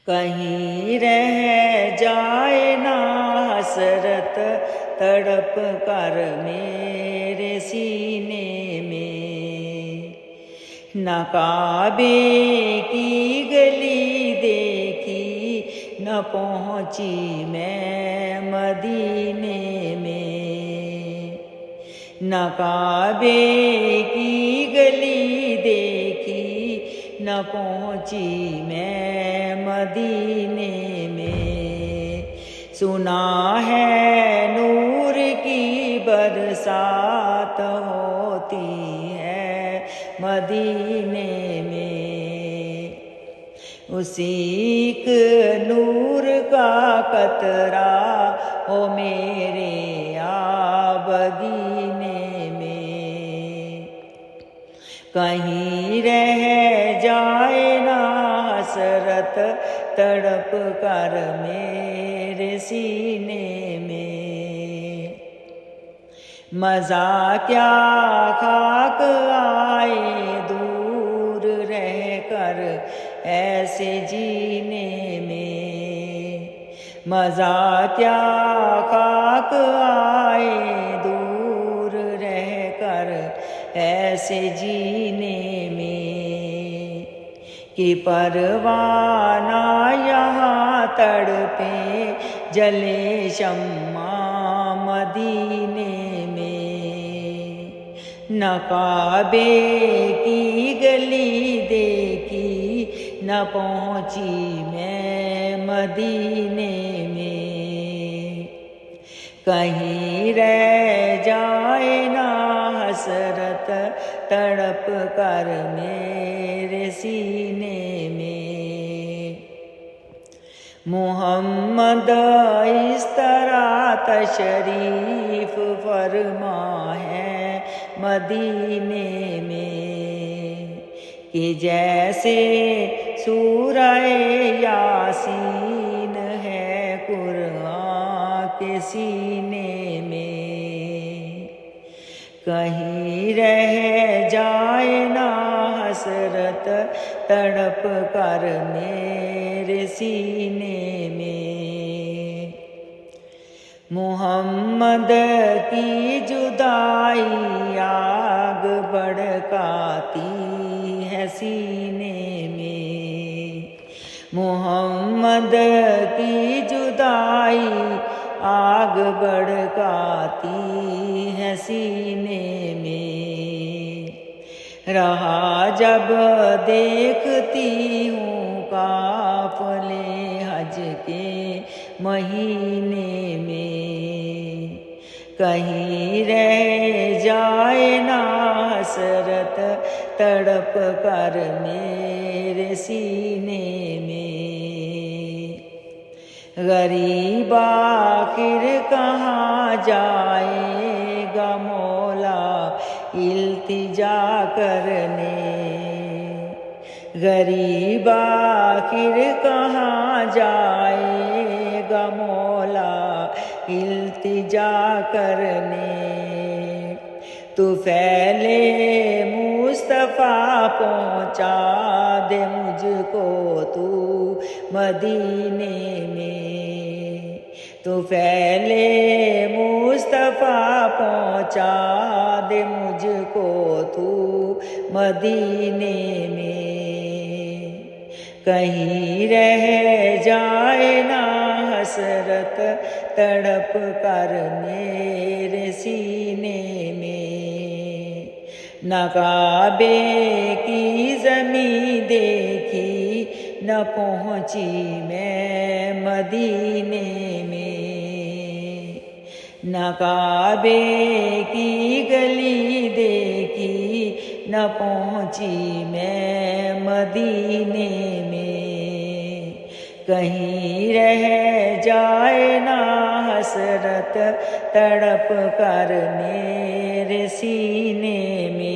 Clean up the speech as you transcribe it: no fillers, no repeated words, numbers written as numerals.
کہیں رہ جائے نہ حسرت تڑپ کر میرے سینے میں، نہ کعبے کی گلی دیکھی نہ پہنچی میں مدینے میں، نہ کعبے کی گلی دیکھی نہ پہنچی میں مدینے میں، سنا ہے نور کی برسات ہوتی ہے مدینے میں، اسی ایک نور کا قطرہ ہو میرے آبگینے میں، کہیں رہ جائے نہ حسرت تڑپ کر میرے سینے میں، مزہ کیا خاک آئے دور رہ کر ایسے جینے میں، مزہ کیا خاک آئے دور رہ کر ایسے جینے میں، کہ پروانہ یہاں تڑپے جلے شمع مدینے میں، نہ کعبے کی گلی دیکھی نہ پہنچی میں مدینے میں، کہیں رہ جائے نہ حسرت تڑپ کر میرے سینے میں، محمد اس طرح تشریف فرما ہے مدینے میں، کہ جیسے سورہ یاسین ہے قرآن کے سینے میں، کہیں رہ جائے نہ حسرت تڑپ کر میرے سینے میں، محمد کی جدائی آگ بھڑکاتی ہے سینے میں، محمد کی جدائی آگ بھڑکاتی ہے سینے میں، رہا جب دیکھتی ہوں قافلے حج کے مہینے میں، کہیں رہ جائے نہ حسرت تڑپ کر میرے سینے میں، غریب آخر کہاں جائے گا مولا التجا کرنے، غریب آخر کہاں جائے گا مولا التجا کرنے، تو پھیلے مصطفیٰ پہنچا دے مجھ کو تو مدینے میں، تو پھیلے مصطفیٰ پہنچا دے مجھ کو تو مدینے میں، کہیں رہ جائے نہ حسرت تڑپ کر میرے سینے میں، نہ کعبے کی زمین دیکھی نہ پہنچی میں مدینے میں، نہ کعبے کی گلی دیکھی نہ پہنچی میں مدینے میں، کہیں رہ جائے نہ حسرت تڑپ کر میرے سینے میں۔